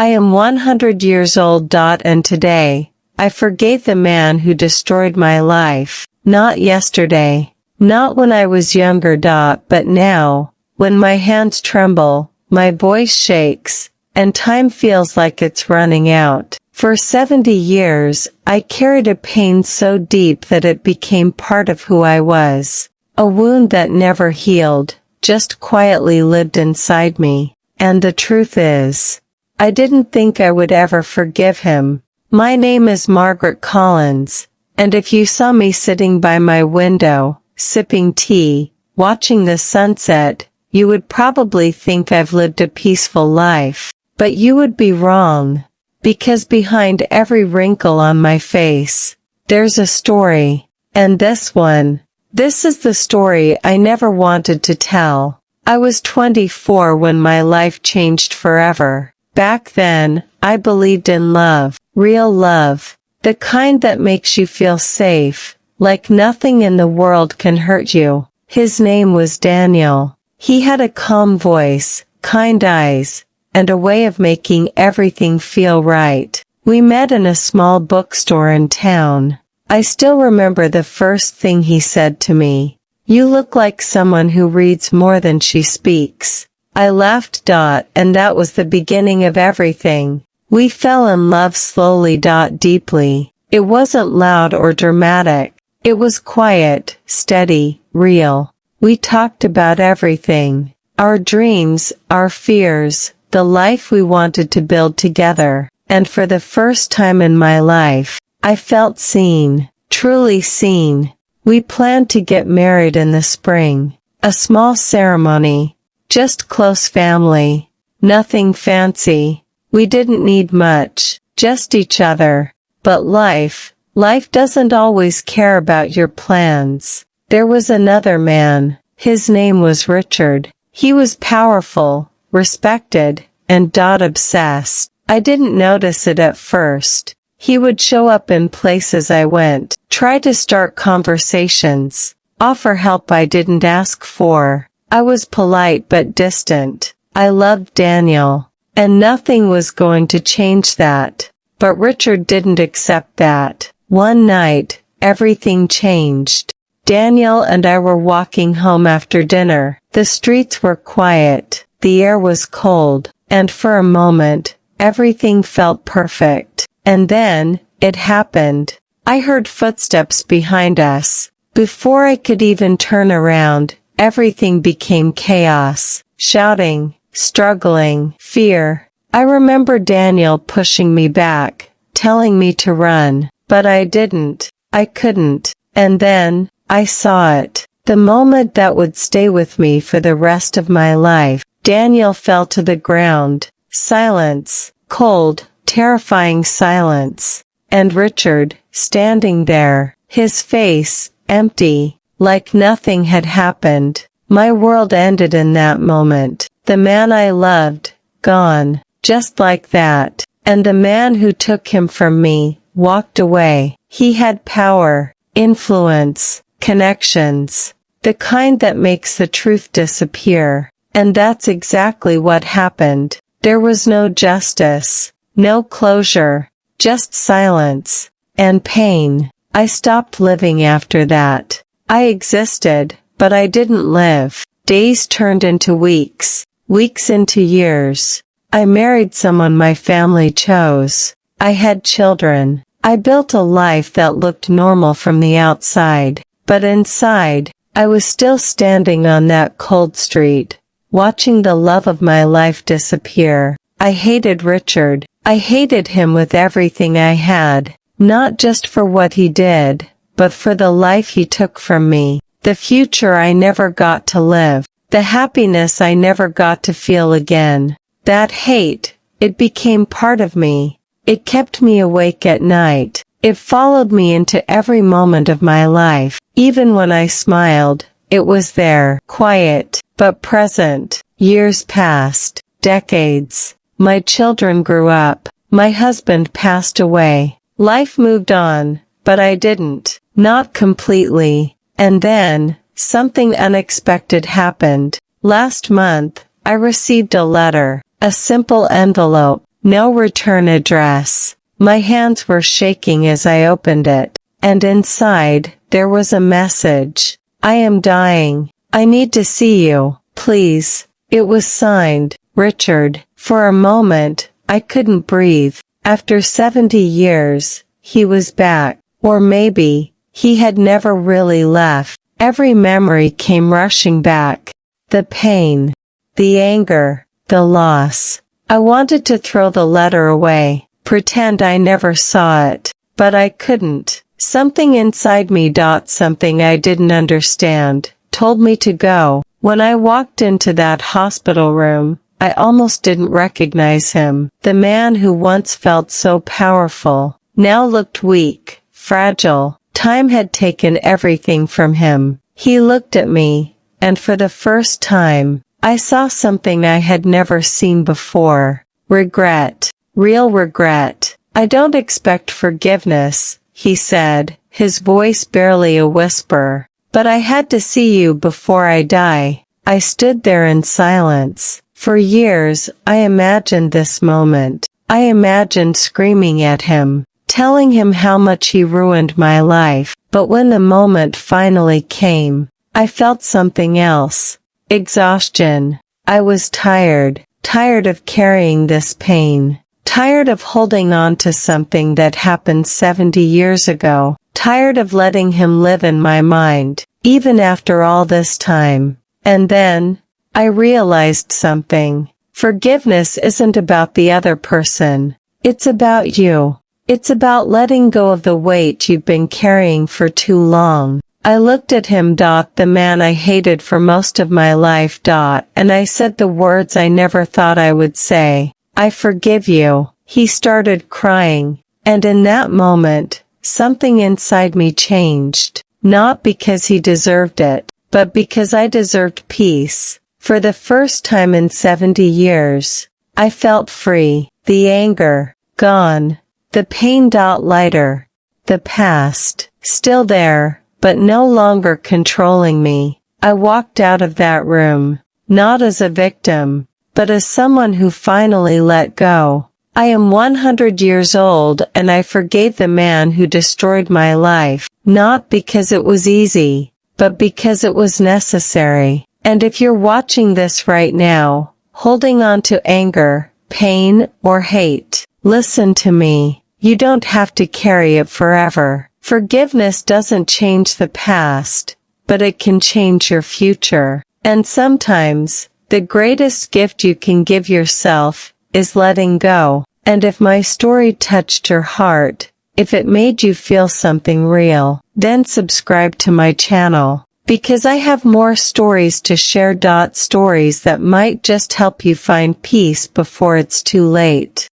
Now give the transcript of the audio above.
I am 100 years old. And today, I forgave the man who destroyed my life. Not yesterday. Not when I was younger. But now, when my hands tremble, my voice shakes, and time feels like it's running out. For 70 years, I carried a pain so deep that it became part of who I was. A wound that never healed, just quietly lived inside me. And the truth is, I didn't think I would ever forgive him. My name is Margaret Collins, and if you saw me sitting by my window, sipping tea, watching the sunset, you would probably think I've lived a peaceful life. But you would be wrong. Because behind every wrinkle on my face, there's a story. And this is the story I never wanted to tell. I was 24 when my life changed forever. Back then, I believed in love, real love, the kind that makes you feel safe, like nothing in the world can hurt you. His name was Daniel. He had a calm voice, kind eyes, and a way of making everything feel right. We met in a small bookstore in town. I still remember the first thing he said to me. "You look like someone who reads more than she speaks." I laughed. And that was the beginning of everything. We fell in love slowly. Deeply. It wasn't loud or dramatic. It was quiet, steady, real. We talked about everything. Our dreams, our fears, the life we wanted to build together. And for the first time in my life, I felt seen, truly seen. We planned to get married in the spring. A small ceremony. Just close family. Nothing fancy. We didn't need much. Just each other. But life doesn't always care about your plans. There was another man. His name was Richard. He was powerful, respected, and obsessed. I didn't notice it at first. He would show up in places I went, try to start conversations, offer help I didn't ask for. I was polite but distant. I loved Daniel, and nothing was going to change that. But Richard didn't accept that. One night, everything changed. Daniel and I were walking home after dinner. The streets were quiet, the air was cold, and for a moment, everything felt perfect. And then, it happened. I heard footsteps behind us. Before I could even turn around, everything became chaos. Shouting, struggling, fear. I remember Daniel pushing me back, telling me to run. But I didn't. I couldn't. And then, I saw it. The moment that would stay with me for the rest of my life. Daniel fell to the ground. Silence. Cold, terrifying silence. And Richard, standing there, his face, empty, like nothing had happened. My world ended in that moment. The man I loved, gone, just like that. And the man who took him from me, walked away. He had power, influence, connections, the kind that makes the truth disappear. And that's exactly what happened. There was no justice, no closure, just silence, and pain. I stopped living after that. I existed, but I didn't live. Days turned into weeks, weeks into years. I married someone my family chose. I had children. I built a life that looked normal from the outside. But inside, I was still standing on that cold street, watching the love of my life disappear. I hated Richard. I hated him with everything I had, not just for what he did, but for the life he took from me, the future I never got to live, the happiness I never got to feel again. That hate, it became part of me. It kept me awake at night. It followed me into every moment of my life. Even when I smiled, it was there, quiet, but present. Years passed, decades. My children grew up. My husband passed away. Life moved on, but I didn't. Not completely. And then, something unexpected happened. Last month, I received a letter. A simple envelope. no return address. My hands were shaking as I opened it, and inside, there was a message. I am dying. I need to see you, please. It was signed, Richard. For a moment, I couldn't breathe. After 70 years, he was back. Or maybe, he had never really left. Every memory came rushing back. The pain, the anger, the loss. I wanted to throw the letter away, pretend I never saw it, but I couldn't. Something inside me, something I didn't understand, told me to go. When I walked into that hospital room, I almost didn't recognize him. The man who once felt so powerful, now looked weak, fragile. Time had taken everything from him. He looked at me, and for the first time, I saw something I had never seen before. Regret. Real regret. I don't expect forgiveness, he said, his voice barely a whisper. But I had to see you before I die. I stood there in silence. For years, I imagined this moment. I imagined screaming at him, telling him how much he ruined my life. But when the moment finally came, I felt something else. Exhaustion. I was tired of carrying this pain. Tired of holding on to something that happened 70 years ago. Tired of letting him live in my mind, even after all this time. And then, I realized something. Forgiveness isn't about the other person. It's about you. It's about letting go of the weight you've been carrying for too long. I looked at him, the man I hated for most of my life, and I said the words I never thought I would say. I forgive you. He started crying, and in that moment, something inside me changed. Not because he deserved it, but because I deserved peace. For the first time in 70 years, I felt free. The anger, gone. The pain, lighter. The past, still there, but no longer controlling me. I walked out of that room, not as a victim, but as someone who finally let go. I am 100 years old and I forgave the man who destroyed my life, not because it was easy, but because it was necessary. And if you're watching this right now, holding on to anger, pain, or hate, listen to me. You don't have to carry it forever. Forgiveness doesn't change the past, but it can change your future. And sometimes, the greatest gift you can give yourself is letting go. And if my story touched your heart, if it made you feel something real, then subscribe to my channel. Because I have more stories to share. Stories that might just help you find peace before it's too late.